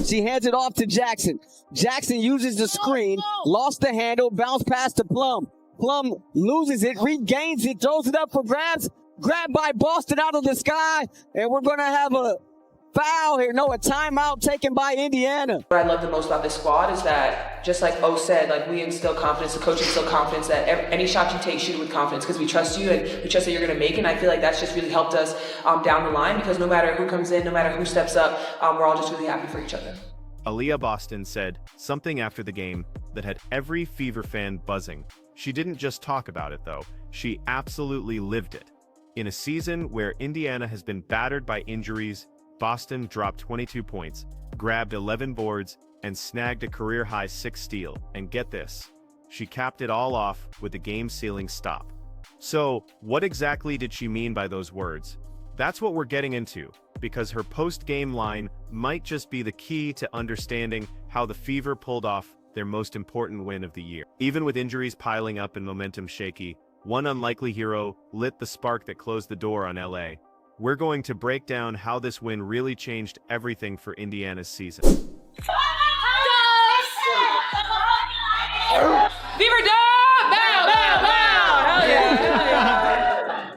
She hands it off to Jackson. Jackson uses the screen, lost the handle, bounce pass to Plum. Plum loses it, regains it, throws it up for grabs. Grabbed by Boston out of the sky, and we're going to have a foul here. No, a timeout taken by Indiana. What I love the most about this squad is that, just like O said, like we instill confidence, the coach instills confidence that any shot you take, shoot it with confidence because we trust you and we trust that you're going to make it. And I feel like that's just really helped us down the line because no matter who comes in, no matter who steps up, we're all just really happy for each other. Aaliyah Boston said something after the game that had every Fever fan buzzing. She didn't just talk about it, though. She absolutely lived it. In a season where Indiana has been battered by injuries, Boston dropped 22 points, grabbed 11 boards, and snagged a career-high 6 steals. And get this, she capped it all off with a game-sealing stop. So, what exactly did she mean by those words? That's what we're getting into, because her post-game line might just be the key to understanding how the Fever pulled off their most important win of the year. Even with injuries piling up and momentum shaky, one unlikely hero lit the spark that closed the door on LA. We're going to break down how this win really changed everything for Indiana's season. Fever dub! Bow, bow, bow! Hell yeah, hell yeah.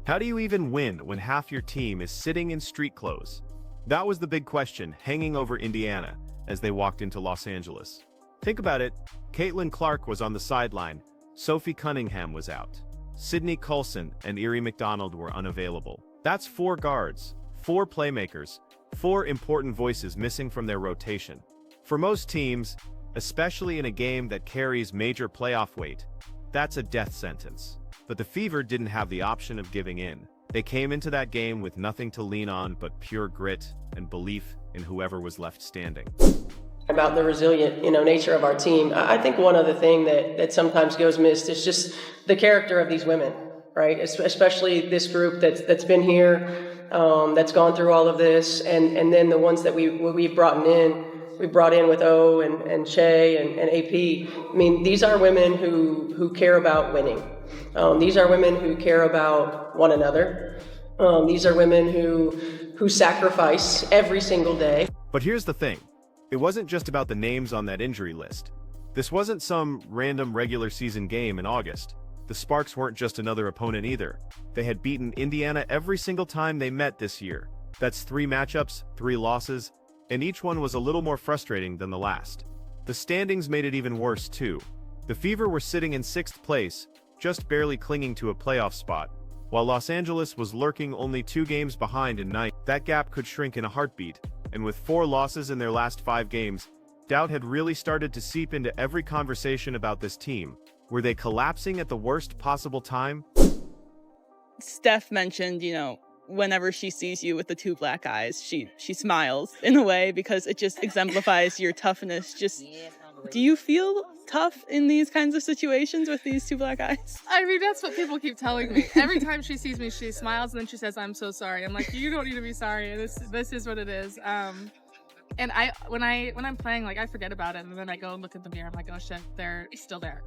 How do you even win when half your team is sitting in street clothes? That was the big question hanging over Indiana as they walked into Los Angeles. Think about it. Caitlin Clark was on the sideline. Sophie Cunningham was out. Sydney Coulson and Erie McDonald were unavailable. That's 4 guards, 4 playmakers, 4 important voices missing from their rotation. For most teams, especially in a game that carries major playoff weight, that's a death sentence. But the Fever didn't have the option of giving in. They came into that game with nothing to lean on but pure grit and belief in whoever was left standing. About the resilient, nature of our team. I think one other thing that sometimes goes missed is just the character of these women, right? Especially this group that's been here, that's gone through all of this, and then the ones that we've brought in. We brought in with O and Che and AP. I mean, these are women who care about winning. These are women who care about one another. These are women who sacrifice every single day. But here's the thing. It wasn't just about the names on that injury list. This wasn't some random regular season game in August. The Sparks weren't just another opponent either. They had beaten Indiana every single time they met this year. That's 3 matchups, 3 losses, and each one was a little more frustrating than the last. The standings made it even worse too. The Fever were sitting in 6th place, just barely clinging to a playoff spot, while Los Angeles was lurking only 2 games behind in 9th. That gap could shrink in a heartbeat, and with 4 losses in their last 5 games, doubt had really started to seep into every conversation about this team. Were they collapsing at the worst possible time? Steph mentioned, whenever she sees you with the 2 black eyes, she smiles in a way because it just exemplifies your toughness. Do you feel tough in these kinds of situations with these 2 black eyes? I mean, that's what people keep telling me. Every time she sees me, she smiles and then she says, "I'm so sorry." I'm like, you don't need to be sorry. This is what it is. And when I'm playing, like, I forget about it, and then I go and look at the mirror. I'm like, oh shit, they're still there.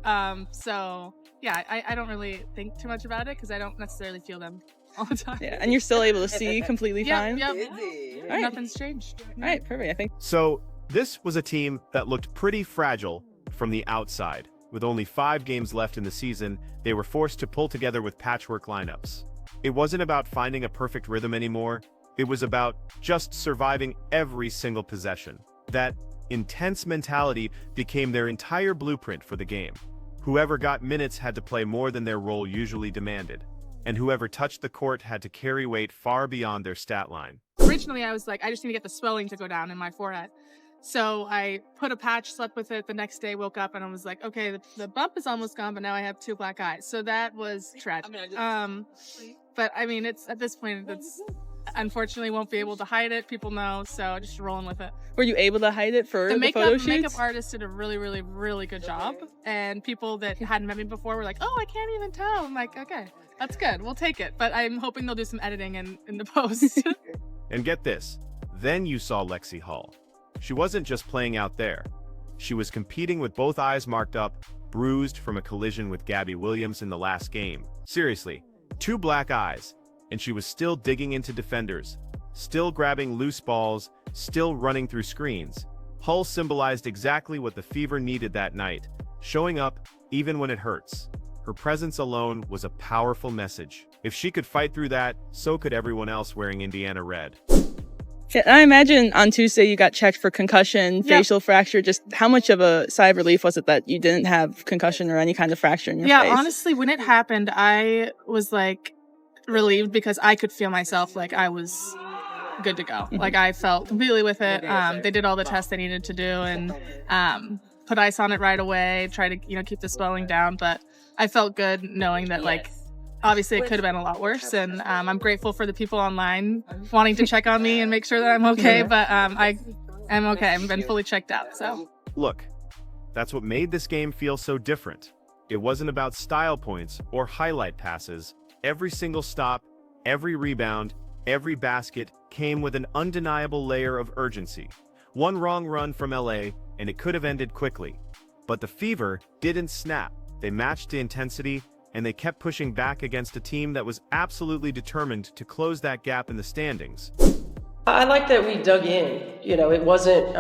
So yeah, I don't really think too much about it because I don't necessarily feel them all the time. Yeah, and you're still able to see completely fine? Yep. All right. Nothing's changed. All right, perfect, I think. So, this was a team that looked pretty fragile from the outside. With only 5 games left in the season, they were forced to pull together with patchwork lineups. It wasn't about finding a perfect rhythm anymore. It was about just surviving every single possession. That intense mentality became their entire blueprint for the game. Whoever got minutes had to play more than their role usually demanded, and whoever touched the court had to carry weight far beyond their stat line. Originally, I was like, I just need to get the swelling to go down in my forehead. So I put a patch, slept with it. The next day, woke up, and I was like, okay, the bump is almost gone, but now I have 2 black eyes. So that was tragic. But I mean, it's at this point, it's unfortunately won't be able to hide it. People know, so just rolling with it. Were you able to hide it for the photo shoots? The makeup artist did a really, really, really good job. And people that hadn't met me before were like, oh, I can't even tell. I'm like, okay, that's good. We'll take it. But I'm hoping they'll do some editing in the post. And get this, then you saw Lexi Hall. She wasn't just playing out there. She was competing with both eyes marked up, bruised from a collision with Gabby Williams in the last game. Seriously, 2 black eyes, and she was still digging into defenders, still grabbing loose balls, still running through screens. Hull symbolized exactly what the Fever needed that night, showing up even when it hurts. Her presence alone was a powerful message. If she could fight through that, so could everyone else wearing Indiana red. Yeah, I imagine on Tuesday you got checked for concussion, facial fracture. Just how much of a sigh of relief was it that you didn't have concussion or any kind of fracture in your face? Yeah, honestly, when it happened, I was like relieved because I could feel myself like I was good to go. Like I felt completely with it. They did all the tests they needed to do and put ice on it right away, try to keep the swelling down. But I felt good knowing that obviously it could have been a lot worse, and I'm grateful for the people online wanting to check on me and make sure that I'm okay, but I'm okay. I've been fully checked out, so. Look, that's what made this game feel so different. It wasn't about style points or highlight passes. Every single stop, every rebound, every basket came with an undeniable layer of urgency. One wrong run from LA, and it could have ended quickly. But the Fever didn't snap. They matched the intensity, and they kept pushing back against a team that was absolutely determined to close that gap in the standings. I like that we dug in. It wasn't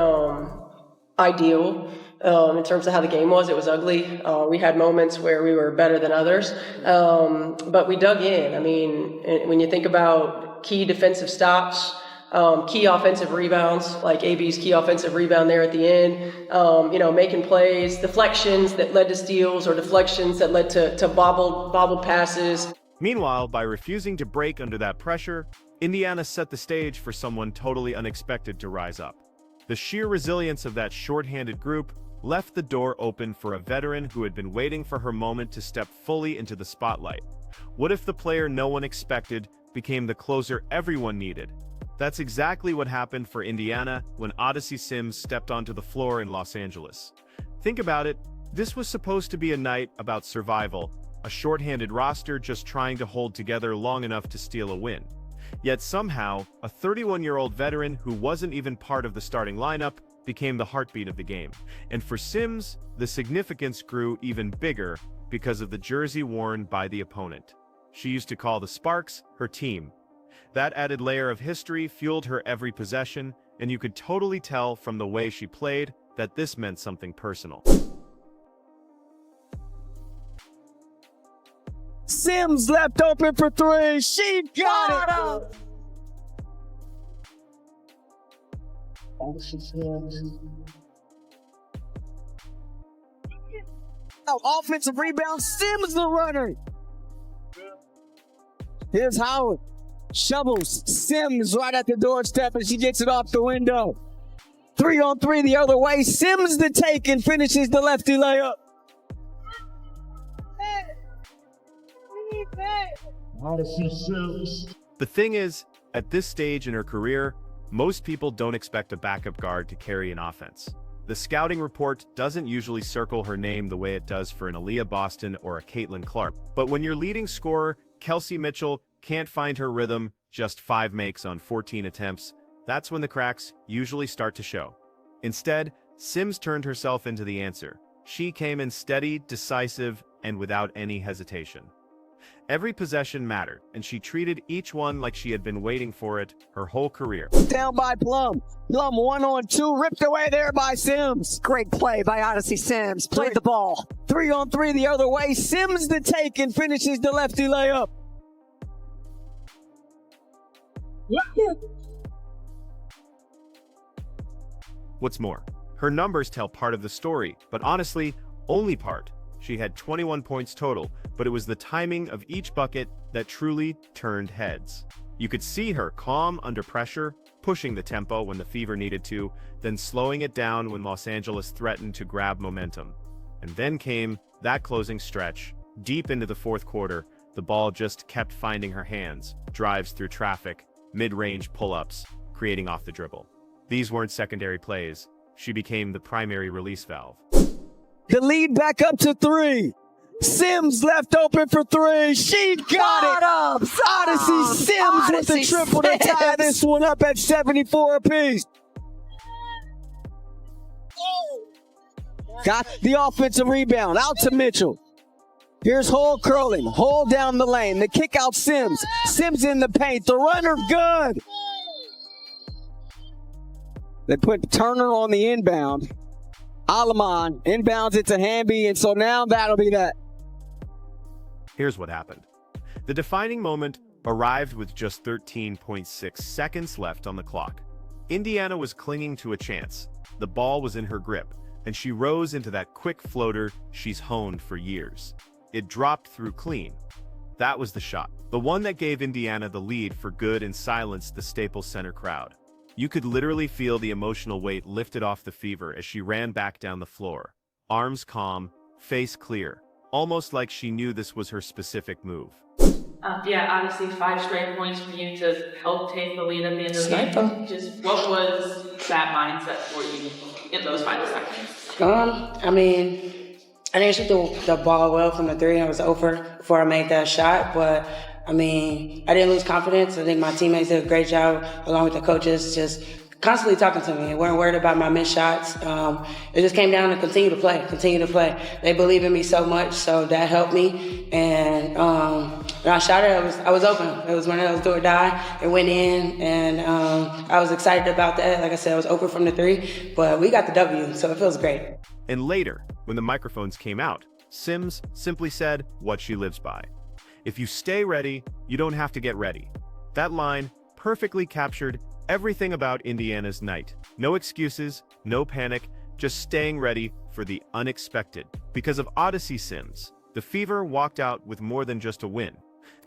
ideal in terms of how the game was. It was ugly. We had moments where we were better than others, but we dug in. I mean, when you think about key defensive stops, key offensive rebounds, like AB's key offensive rebound there at the end, making plays, deflections that led to steals or deflections that led to bobbled passes. Meanwhile, by refusing to break under that pressure, Indiana set the stage for someone totally unexpected to rise up. The sheer resilience of that short-handed group left the door open for a veteran who had been waiting for her moment to step fully into the spotlight. What if the player no one expected became the closer everyone needed? That's exactly what happened for Indiana when Odyssey Sims stepped onto the floor in Los Angeles. Think about it, this was supposed to be a night about survival, a short-handed roster just trying to hold together long enough to steal a win. Yet somehow, a 31-year-old veteran who wasn't even part of the starting lineup became the heartbeat of the game. And for Sims, the significance grew even bigger because of the jersey worn by the opponent. She used to call the Sparks her team. That added layer of history fueled her every possession, and you could totally tell from the way she played that this meant something personal. Sims left open for three. She got it. Offensive rebound. Sims the runner. Here's Howard. Shovels Sims right at the doorstep, and she gets it off the window. 3-on-3 the other way. Sims the take and finishes the lefty layup. The thing is, at this stage in her career, most people don't expect a backup guard to carry an offense. The scouting report doesn't usually circle her name the way it does for an Aaliyah Boston or a Caitlin Clark. But when your leading scorer, Kelsey Mitchell, can't find her rhythm, just 5 makes on 14 attempts, that's when the cracks usually start to show. Instead, Sims turned herself into the answer. She came in steady, decisive, and without any hesitation. Every possession mattered, and she treated each one like she had been waiting for it her whole career. Down by Plum. Plum 1-on-2, ripped away there by Sims. Great play by Odyssey Sims. Played the ball. 3-on-3 the other way. Sims the take and finishes the lefty layup. What's more, her numbers tell part of the story, but honestly, only part. She had 21 points total, but it was the timing of each bucket that truly turned heads. You could see her calm under pressure, pushing the tempo when the Fever needed to, then slowing it down when Los Angeles threatened to grab momentum. And then came that closing stretch. Deep into the fourth quarter, the ball just kept finding her hands, drives through traffic, mid-range pull-ups, creating off the dribble. These weren't secondary plays. She became the primary release valve. The lead back up to 3. Sims left open for 3. She got it. Odyssey Sims with the triple to tie this one up at 74 apiece. Got the offensive rebound out to Mitchell. Here's Hull curling. Hull down the lane. The kick out Sims. Sims in the paint. The runner good. They put Turner on the inbound. Alaman inbounds it to Hamby, and so now that'll be that. Here's what happened. The defining moment arrived with just 13.6 seconds left on the clock. Indiana was clinging to a chance. The ball was in her grip, and she rose into that quick floater she's honed for years. It dropped through clean. That was the shot. The one that gave Indiana the lead for good and silenced the Staples Center crowd. You could literally feel the emotional weight lifted off the Fever as she ran back down the floor. Arms calm, face clear, almost like she knew this was her specific move. Yeah, obviously 5 straight points for you to help take the lead at the end of the game. Just what was that mindset for you in those final seconds? I mean, I didn't shoot the ball well from the 3. I was over before I made that shot, but I mean, I didn't lose confidence. I think my teammates did a great job, along with the coaches, just constantly talking to me. They weren't worried about my missed shots. It just came down to continue to play. They believe in me so much, so that helped me. And when I shot it, I was open. It was one of those do or die. It went in, and I was excited about that. Like I said, I was open from the 3, but we got the W, so it feels great. And later, when the microphones came out, Sims simply said what she lives by. If you stay ready, you don't have to get ready. That line perfectly captured everything about Indiana's night. No excuses, no panic, just staying ready for the unexpected. Because of Odyssey Sims, the Fever walked out with more than just a win.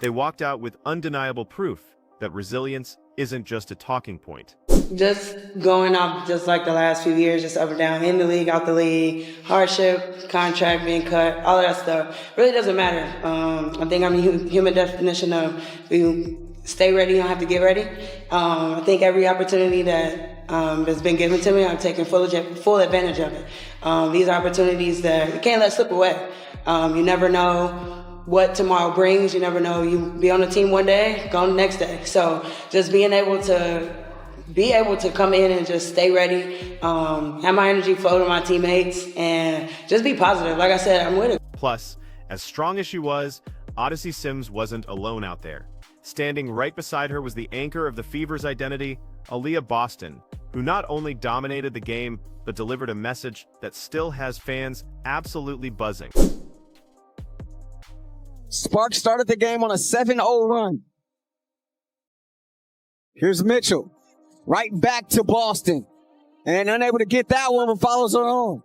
They walked out with undeniable proof that resilience isn't just a talking point. Just going off just like the last few years, just up and down, in the league, out the league, hardship, contract being cut, all of that stuff, really doesn't matter. I think I'm a human definition of you stay ready, you don't have to get ready. I think every opportunity that has been given to me, I've taken full advantage of it. These are opportunities that you can't let slip away. You never know what tomorrow brings. You never know. You be on the team one day, gone the next day. So just being able to come in and just stay ready, have my energy flow to my teammates, and just be positive. Like I said, I'm with it. Plus, as strong as she was, Odyssey Sims wasn't alone out there. Standing right beside her was the anchor of the Fever's identity, Aaliyah Boston, who not only dominated the game, but delivered a message that still has fans absolutely buzzing. Sparks started the game on a 7-0 run. Here's Mitchell. Right back to Boston. And unable to get that one, but follows her on.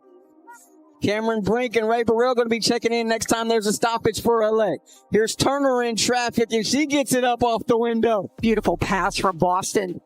Cameron Brink and Ray Burrell going to be checking in next time there's a stoppage for LA. Here's Turner in traffic, and she gets it up off the window. Beautiful pass from Boston.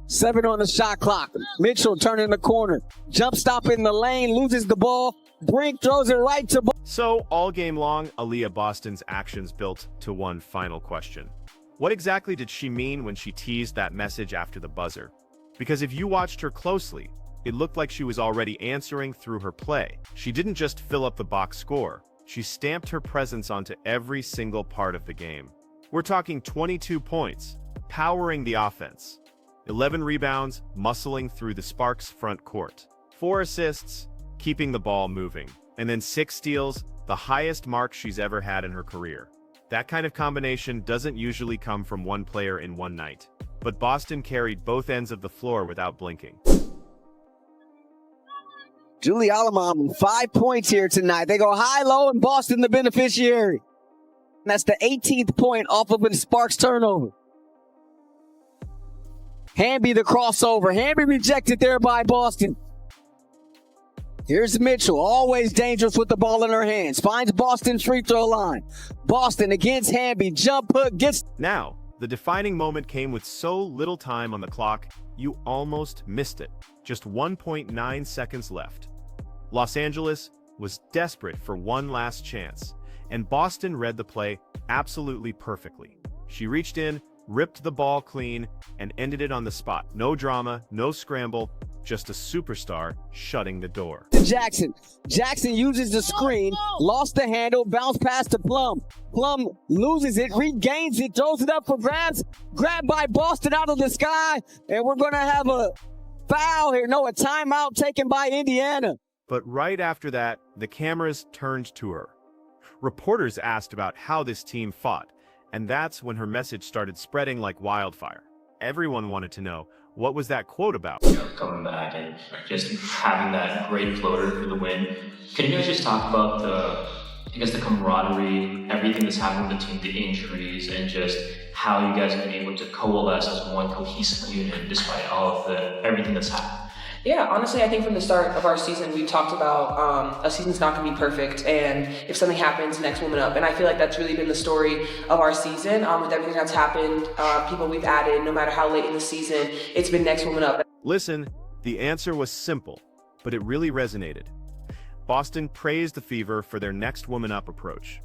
7 on the shot clock. Mitchell turning the corner. Jump stop in the lane, loses the ball. Brink throws it right to Boston. So, all game long, Aaliyah Boston's actions built to one final question. What exactly did she mean when she teased that message after the buzzer? Because if you watched her closely, it looked like she was already answering through her play. She didn't just fill up the box score. She stamped her presence onto every single part of the game. We're talking 22 points, powering the offense. 11 rebounds, muscling through the Sparks' front court. 4 assists, keeping the ball moving. And then 6 steals, the highest mark she's ever had in her career. That kind of combination doesn't usually come from one player in one night. But Boston carried both ends of the floor without blinking. Julie Alaman, 5 points here tonight. They go high-low, and Boston the beneficiary. And that's the 18th point off of a Sparks turnover. Hamby the crossover. Hamby rejected there by Boston. Here's Mitchell, always dangerous with the ball in her hands. Finds Boston's free throw line. Boston against Hamby. Jump hook gets... Now, the defining moment came with so little time on the clock, you almost missed it. Just 1.9 seconds left. Los Angeles was desperate for one last chance, and Boston read the play absolutely perfectly. She reached in, ripped the ball clean, and ended it on the spot. No drama, no scramble, just a superstar shutting the door. Jackson. Jackson uses the screen, lost the handle, bounced past to Plum. Plum loses it, regains it, throws it up for grabs. Grabbed by Boston out of the sky, and we're going to have a foul here. No, a timeout taken by Indiana. But right after that, the cameras turned to her. Reporters asked about how this team fought, and that's when her message started spreading like wildfire. Everyone wanted to know, what was that quote about? Coming back and just having that great floater for the win. Can you guys just talk about the camaraderie, everything that's happened between the injuries, and just how you guys have been able to coalesce as one cohesive unit despite all of everything that's happened? Yeah, honestly, I think from the start of our season, we've talked about a season's not going to be perfect, and if something happens, next woman up. And I feel like that's really been the story of our season. With everything that's happened, people we've added, no matter how late in the season, it's been next woman up. Listen, the answer was simple, but it really resonated. Boston praised the Fever for their next woman up approach.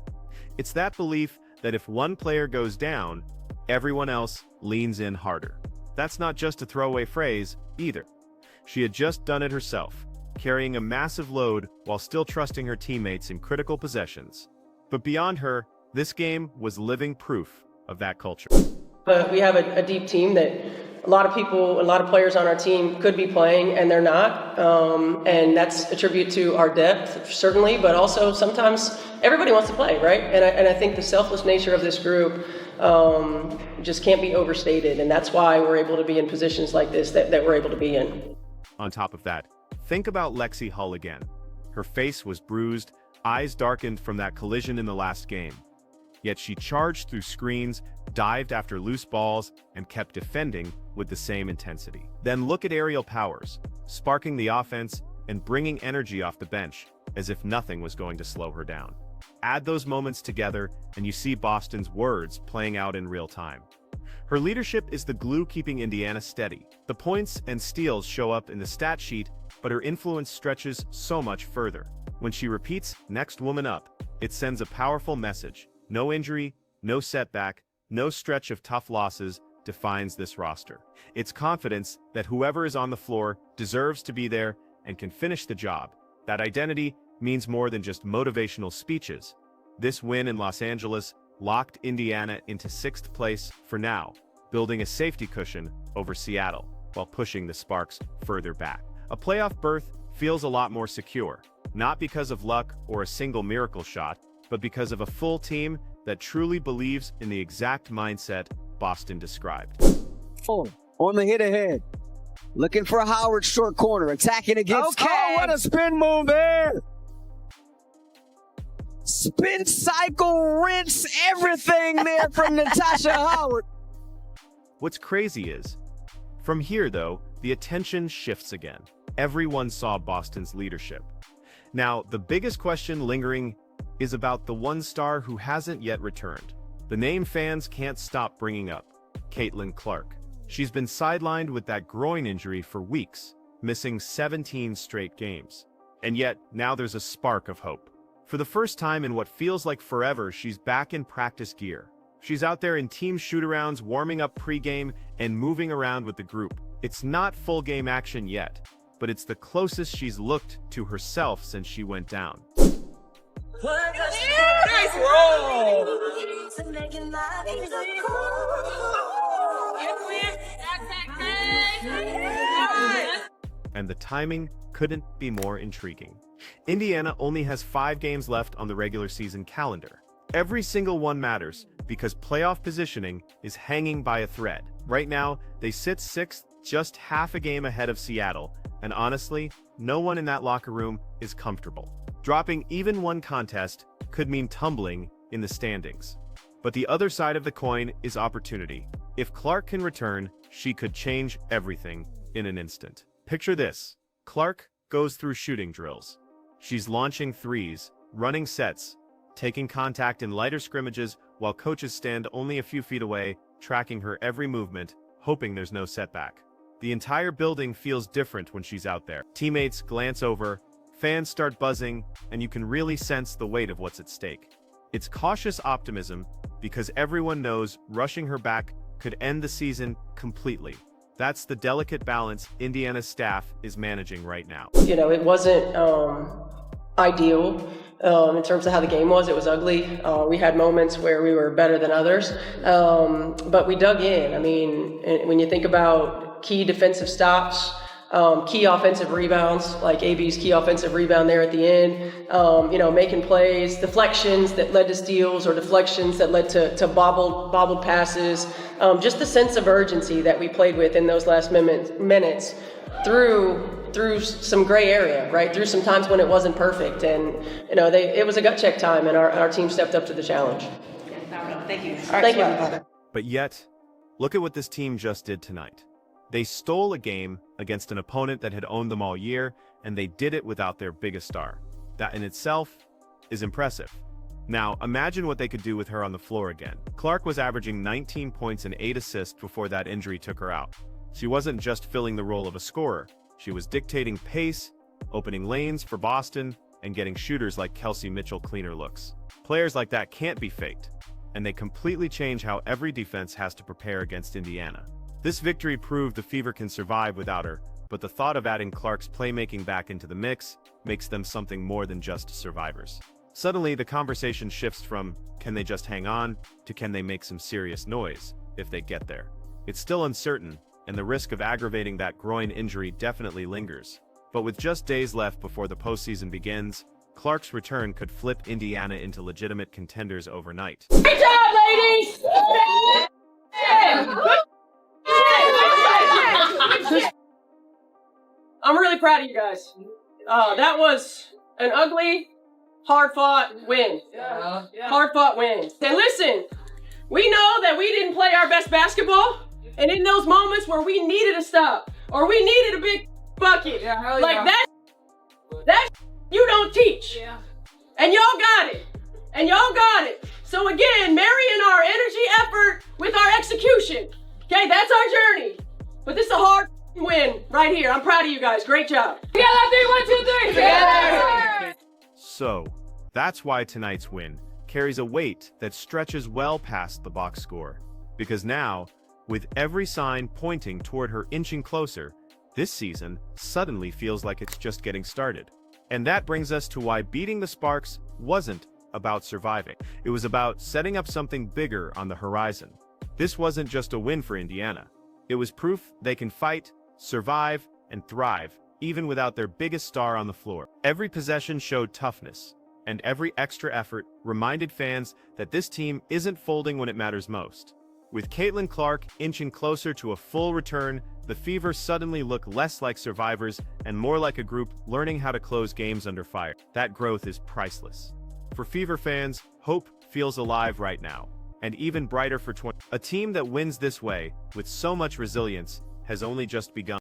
It's that belief that if one player goes down, everyone else leans in harder. That's not just a throwaway phrase, either. She had just done it herself, carrying a massive load while still trusting her teammates in critical possessions. But beyond her, this game was living proof of that culture. But we have a deep team that a lot of players on our team could be playing and they're not. And that's a tribute to our depth, certainly, but also sometimes everybody wants to play, right? And I think the selfless nature of this group just can't be overstated. And that's why we're able to be in positions like this that we're able to be in. On top of that, think about Lexi Hull again. Her face was bruised, eyes darkened from that collision in the last game. Yet she charged through screens, dived after loose balls, and kept defending with the same intensity. Then look at Aerial Powers, sparking the offense and bringing energy off the bench, as if nothing was going to slow her down. Add those moments together, and you see Boston's words playing out in real time. Her leadership is the glue keeping Indiana steady. The points and steals show up in the stat sheet, but her influence stretches so much further. When she repeats "next woman up," it sends a powerful message. No injury, no setback, no stretch of tough losses defines this roster. It's confidence that whoever is on the floor deserves to be there and can finish the job. That identity means more than just motivational speeches. This win in Los Angeles locked Indiana into 6th place for now, building a safety cushion over Seattle while pushing the Sparks further back. A playoff berth feels a lot more secure, not because of luck or a single miracle shot, but because of a full team that truly believes in the exact mindset Boston described. On the hit ahead. Looking for Howard short corner. Attacking against Okay. Oh, what a spin move there. Spin cycle, rinse, everything there from Natasha Howard. What's crazy is, from here though, the attention shifts again. Everyone saw Boston's leadership. Now, the biggest question lingering is about the one star who hasn't yet returned. The name fans can't stop bringing up, Caitlin Clark. She's been sidelined with that groin injury for weeks, missing 17 straight games. And yet, now there's a spark of hope. For the first time in what feels like forever, she's back in practice gear. She's out there in team shoot-arounds, warming up pregame, and moving around with the group. It's not full game action yet, but it's the closest she's looked to herself since she went down. Nice roll. And the timing couldn't be more intriguing. Indiana only has 5 games left on the regular season calendar. Every single one matters because playoff positioning is hanging by a thread. Right now, they sit 6th, just half a game ahead of Seattle, and honestly, no one in that locker room is comfortable. Dropping even one contest could mean tumbling in the standings. But the other side of the coin is opportunity. If Clark can return, she could change everything in an instant. Picture this. Clark goes through shooting drills. She's launching threes, running sets, taking contact in lighter scrimmages while coaches stand only a few feet away, tracking her every movement, hoping there's no setback. The entire building feels different when she's out there. Teammates glance over, fans start buzzing, and you can really sense the weight of what's at stake. It's cautious optimism because everyone knows rushing her back could end the season completely. That's the delicate balance Indiana's staff is managing right now. You know, it wasn't ideal in terms of how the game was. It was ugly. We had moments where we were better than others, but we dug in. I mean, when you think about key defensive stops, key offensive rebounds, like AB's key offensive rebound there at the end, making plays, deflections that led to steals or deflections that led to bobbled passes, just the sense of urgency that we played with in those last minutes through some gray area, right? Through some times when it wasn't perfect. And, it was a gut check time, and our team stepped up to the challenge. Thank you. Thank you. But yet, look at what this team just did tonight. They stole a game against an opponent that had owned them all year, and they did it without their biggest star. That in itself is impressive. Now, imagine what they could do with her on the floor again. Clark was averaging 19 points and 8 assists before that injury took her out. She wasn't just filling the role of a scorer. She was dictating pace, opening lanes for Boston, and getting shooters like Kelsey Mitchell cleaner looks. Players like that can't be faked, and they completely change how every defense has to prepare against Indiana. This victory proved the Fever can survive without her, but the thought of adding Clark's playmaking back into the mix makes them something more than just survivors. Suddenly, the conversation shifts from, can they just hang on, to can they make some serious noise, if they get there. It's still uncertain, and the risk of aggravating that groin injury definitely lingers. But with just days left before the postseason begins, Clark's return could flip Indiana into legitimate contenders overnight. Great job, ladies! I'm really proud of you guys. That was an ugly, hard-fought win. Hard-fought win. And listen, we know that we didn't play our best basketball, and in those moments where we needed a stop, or we needed a big bucket, that you don't teach. And y'all got it. So again, marrying our energy effort with our execution. Okay, that's our journey. But this is a hard win right here. I'm proud of you guys. Great job. Together, 3, 1, 2, 3. Together. So, that's why tonight's win carries a weight that stretches well past the box score. Because now, with every sign pointing toward her inching closer, this season suddenly feels like it's just getting started. And that brings us to why beating the Sparks wasn't about surviving. It was about setting up something bigger on the horizon. This wasn't just a win for Indiana. It was proof they can fight, survive, and thrive, even without their biggest star on the floor. Every possession showed toughness, and every extra effort reminded fans that this team isn't folding when it matters most. With Caitlin Clark inching closer to a full return, the Fever suddenly look less like survivors and more like a group learning how to close games under fire. That growth is priceless. For Fever fans, hope feels alive right now, and even brighter for a team that wins this way, with so much resilience, has only just begun.